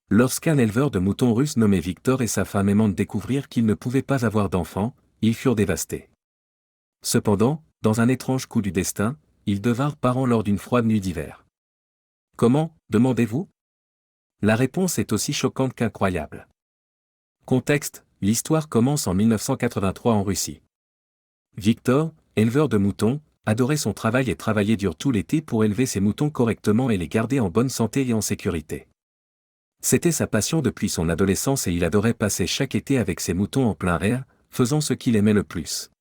Lorsqu'un éleveur de moutons russe nommé Victor et sa femme aimante découvrirent qu'ils ne pouvaient pas avoir d'enfants, ils furent dévastés. Cependant, dans un étrange coup du destin, ils devinrent parents lors d'une froide nuit d'hiver. Comment, demandez-vous? La réponse est aussi choquante qu'incroyable. Contexte, l'histoire commence en 1983 en Russie. Victor, éleveur de moutons, adorait son travail et travaillait dur tout l'été pour élever ses moutons correctement et les garder en bonne santé et en sécurité. C'était sa passion depuis son adolescence et il adorait passer chaque été avec ses moutons en plein air, faisant ce qu'il aimait le plus.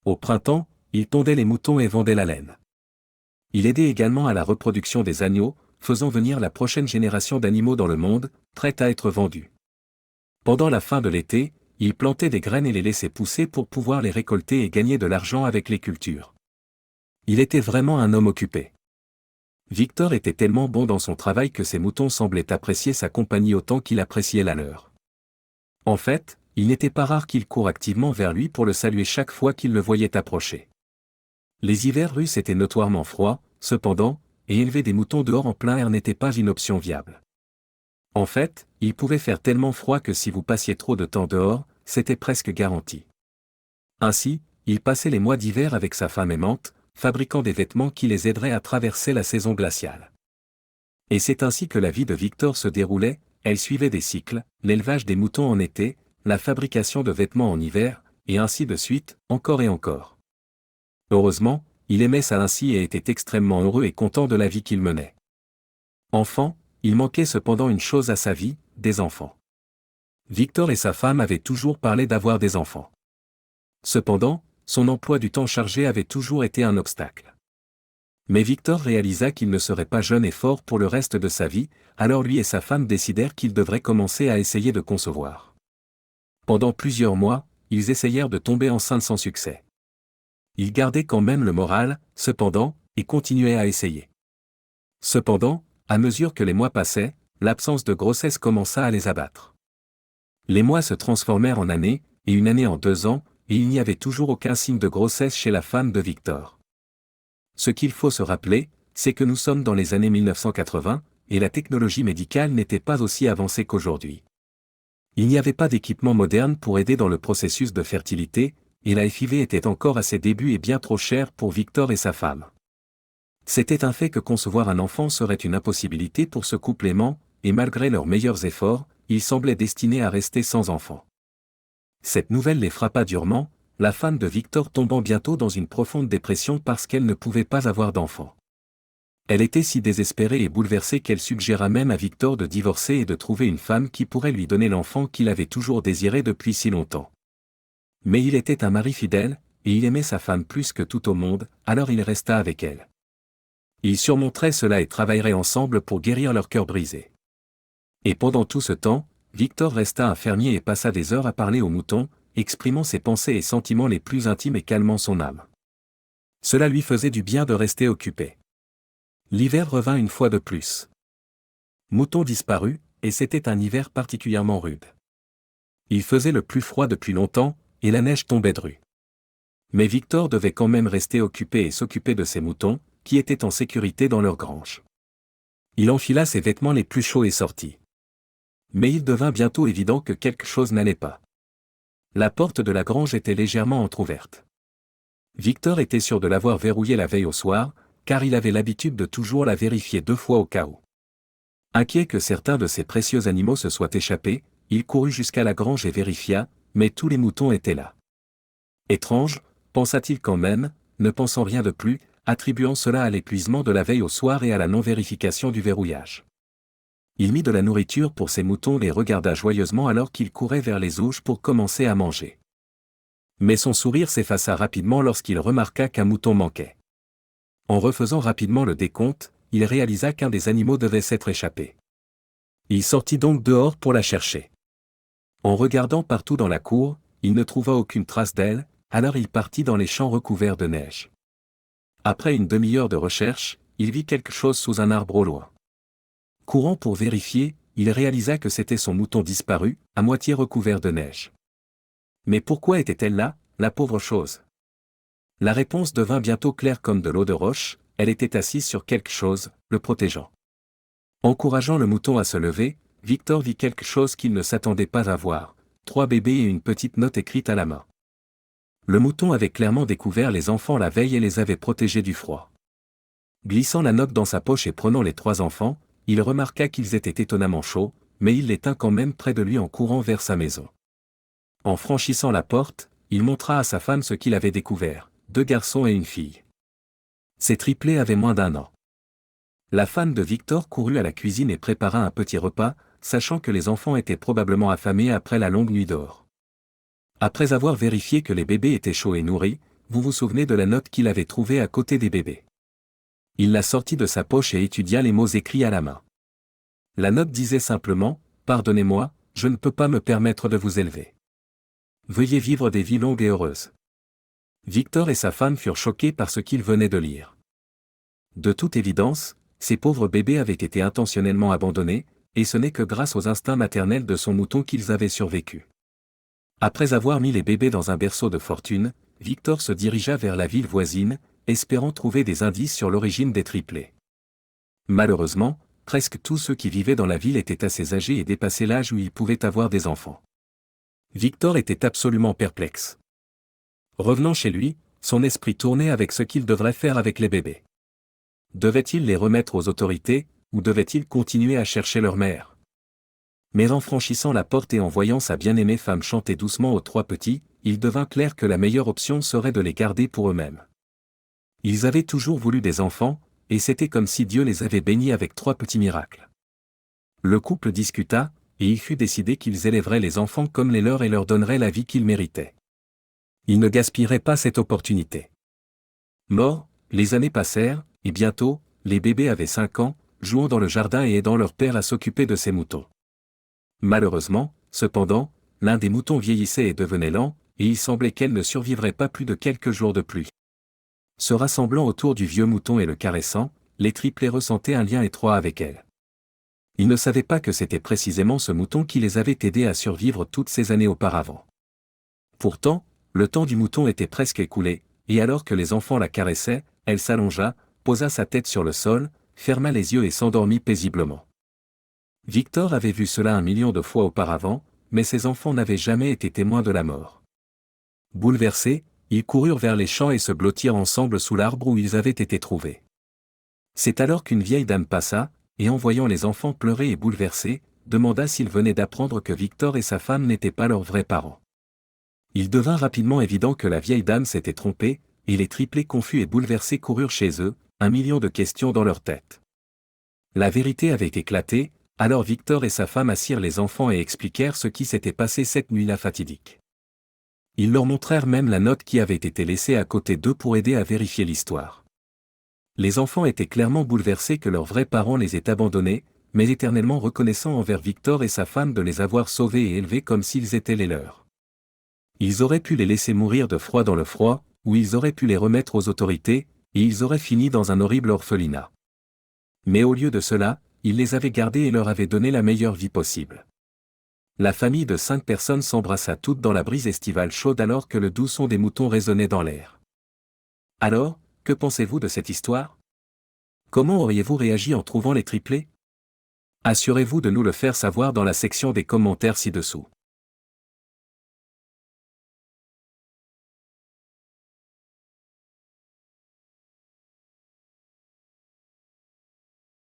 Au printemps, il tondait les moutons et vendait la laine. Il aidait également à la reproduction des agneaux, faisant venir la prochaine génération d'animaux dans le monde, prête à être vendus. Pendant la fin de l'été, il plantait des graines et les laissait pousser pour pouvoir les récolter et gagner de l'argent avec les cultures. Il était vraiment un homme occupé. Victor était tellement bon dans son travail que ses moutons semblaient apprécier sa compagnie autant qu'il appréciait la leur. En fait, il n'était pas rare qu'il court activement vers lui pour le saluer chaque fois qu'il le voyait approcher. Les hivers russes étaient notoirement froids, cependant, et élever des moutons dehors en plein air n'était pas une option viable. En fait, il pouvait faire tellement froid que si vous passiez trop de temps dehors, c'était presque garanti. Ainsi, il passait les mois d'hiver avec sa femme aimante, fabriquant des vêtements qui les aideraient à traverser la saison glaciale. Et c'est ainsi que la vie de Victor se déroulait, elle suivait des cycles, l'élevage des moutons en été, la fabrication de vêtements en hiver, et ainsi de suite, encore et encore. Heureusement, il aimait ça ainsi et était extrêmement heureux et content de la vie qu'il menait. Enfant, il manquait cependant une chose à sa vie, des enfants. Victor et sa femme avaient toujours parlé d'avoir des enfants. Cependant, son emploi du temps chargé avait toujours été un obstacle. Mais Victor réalisa qu'il ne serait pas jeune et fort pour le reste de sa vie, alors lui et sa femme décidèrent qu'ils devraient commencer à essayer de concevoir. Pendant plusieurs mois, ils essayèrent de tomber enceintes sans succès. Ils gardaient quand même le moral, cependant, et continuaient à essayer. Cependant, à mesure que les mois passaient, l'absence de grossesse commença à les abattre. Les mois se transformèrent en années, et une année en 2 ans, et il n'y avait toujours aucun signe de grossesse chez la femme de Victor. Ce qu'il faut se rappeler, c'est que nous sommes dans les années 1980, et la technologie médicale n'était pas aussi avancée qu'aujourd'hui. Il n'y avait pas d'équipement moderne pour aider dans le processus de fertilité, et la FIV était encore à ses débuts et bien trop chère pour Victor et sa femme. C'était un fait que concevoir un enfant serait une impossibilité pour ce couple aimant, et malgré leurs meilleurs efforts, ils semblaient destinés à rester sans enfant. Cette nouvelle les frappa durement, la femme de Victor tombant bientôt dans une profonde dépression parce qu'elle ne pouvait pas avoir d'enfant. Elle était si désespérée et bouleversée qu'elle suggéra même à Victor de divorcer et de trouver une femme qui pourrait lui donner l'enfant qu'il avait toujours désiré depuis si longtemps. Mais il était un mari fidèle, et il aimait sa femme plus que tout au monde, alors il resta avec elle. Ils surmonteraient cela et travailleraient ensemble pour guérir leur cœur brisé. Et pendant tout ce temps, Victor resta un fermier et passa des heures à parler aux moutons, exprimant ses pensées et sentiments les plus intimes et calmant son âme. Cela lui faisait du bien de rester occupé. L'hiver revint une fois de plus. Mouton disparut, et c'était un hiver particulièrement rude. Il faisait le plus froid depuis longtemps, et la neige tombait drue. Mais Victor devait quand même rester occupé et s'occuper de ses moutons, qui étaient en sécurité dans leur grange. Il enfila ses vêtements les plus chauds et sortit. Mais il devint bientôt évident que quelque chose n'allait pas. La porte de la grange était légèrement entr'ouverte. Victor était sûr de l'avoir verrouillée la veille au soir, car il avait l'habitude de toujours la vérifier 2 fois au cas où. Inquiet que certains de ses précieux animaux se soient échappés, il courut jusqu'à la grange et vérifia, mais tous les moutons étaient là. Étrange, pensa-t-il quand même, ne pensant rien de plus, attribuant cela à l'épuisement de la veille au soir et à la non-vérification du verrouillage. Il mit de la nourriture pour ses moutons et les regarda joyeusement alors qu'il courait vers les ouges pour commencer à manger. Mais son sourire s'effaça rapidement lorsqu'il remarqua qu'un mouton manquait. En refaisant rapidement le décompte, il réalisa qu'un des animaux devait s'être échappé. Il sortit donc dehors pour la chercher. En regardant partout dans la cour, il ne trouva aucune trace d'elle, alors il partit dans les champs recouverts de neige. Après une demi-heure de recherche, il vit quelque chose sous un arbre au loin. Courant pour vérifier, il réalisa que c'était son mouton disparu, à moitié recouvert de neige. Mais pourquoi était-elle là, la pauvre chose? La réponse devint bientôt claire comme de l'eau de roche, elle était assise sur quelque chose, le protégeant. Encourageant le mouton à se lever, Victor vit quelque chose qu'il ne s'attendait pas à voir, 3 bébés et une petite note écrite à la main. Le mouton avait clairement découvert les enfants la veille et les avait protégés du froid. Glissant la note dans sa poche et prenant les 3 enfants, il remarqua qu'ils étaient étonnamment chauds, mais il les tint quand même près de lui en courant vers sa maison. En franchissant la porte, il montra à sa femme ce qu'il avait découvert, 2 garçons et une fille. Ces triplés avaient moins d'1 an. La femme de Victor courut à la cuisine et prépara un petit repas, sachant que les enfants étaient probablement affamés après la longue nuit dehors. Après avoir vérifié que les bébés étaient chauds et nourris, vous vous souvenez de la note qu'il avait trouvée à côté des bébés. Il la sortit de sa poche et étudia les mots écrits à la main. La note disait simplement « Pardonnez-moi, je ne peux pas me permettre de vous élever. Veuillez vivre des vies longues et heureuses. » Victor et sa femme furent choqués par ce qu'ils venaient de lire. De toute évidence, ces pauvres bébés avaient été intentionnellement abandonnés, et ce n'est que grâce aux instincts maternels de son mouton qu'ils avaient survécu. Après avoir mis les bébés dans un berceau de fortune, Victor se dirigea vers la ville voisine, espérant trouver des indices sur l'origine des triplés. Malheureusement, presque tous ceux qui vivaient dans la ville étaient assez âgés et dépassaient l'âge où ils pouvaient avoir des enfants. Victor était absolument perplexe. Revenant chez lui, son esprit tournait avec ce qu'il devrait faire avec les bébés. Devait-il les remettre aux autorités, ou devait-il continuer à chercher leur mère? Mais en franchissant la porte et en voyant sa bien-aimée femme chanter doucement aux 3 petits, il devint clair que la meilleure option serait de les garder pour eux-mêmes. Ils avaient toujours voulu des enfants, et c'était comme si Dieu les avait bénis avec 3 petits miracles. Le couple discuta, et il fut décidé qu'ils élèveraient les enfants comme les leurs et leur donneraient la vie qu'ils méritaient. Ils ne gaspilleraient pas cette opportunité. Mort, les années passèrent, et bientôt, les bébés avaient 5 ans, jouant dans le jardin et aidant leur père à s'occuper de ses moutons. Malheureusement, cependant, l'un des moutons vieillissait et devenait lent, et il semblait qu'elle ne survivrait pas plus de quelques jours de plus. Se rassemblant autour du vieux mouton et le caressant, les triplés ressentaient un lien étroit avec elle. Ils ne savaient pas que c'était précisément ce mouton qui les avait aidés à survivre toutes ces années auparavant. Pourtant, le temps du mouton était presque écoulé, et alors que les enfants la caressaient, elle s'allongea, posa sa tête sur le sol, ferma les yeux et s'endormit paisiblement. Victor avait vu cela 1 million de fois auparavant, mais ses enfants n'avaient jamais été témoins de la mort. Bouleversés, ils coururent vers les champs et se blottirent ensemble sous l'arbre où ils avaient été trouvés. C'est alors qu'une vieille dame passa, et en voyant les enfants pleurer et bouleversés, demanda s'ils venaient d'apprendre que Victor et sa femme n'étaient pas leurs vrais parents. Il devint rapidement évident que la vieille dame s'était trompée, et les triplés confus et bouleversés coururent chez eux, 1 million de questions dans leur tête. La vérité avait éclaté, alors Victor et sa femme assirent les enfants et expliquèrent ce qui s'était passé cette nuit-là fatidique. Ils leur montrèrent même la note qui avait été laissée à côté d'eux pour aider à vérifier l'histoire. Les enfants étaient clairement bouleversés que leurs vrais parents les aient abandonnés, mais éternellement reconnaissants envers Victor et sa femme de les avoir sauvés et élevés comme s'ils étaient les leurs. Ils auraient pu les laisser mourir de froid dans le froid, ou ils auraient pu les remettre aux autorités, et ils auraient fini dans un horrible orphelinat. Mais au lieu de cela, ils les avaient gardés et leur avaient donné la meilleure vie possible. La famille de 5 personnes s'embrassa toutes dans la brise estivale chaude alors que le doux son des moutons résonnait dans l'air. Alors, que pensez-vous de cette histoire? Comment auriez-vous réagi en trouvant les triplés? Assurez-vous de nous le faire savoir dans la section des commentaires ci-dessous.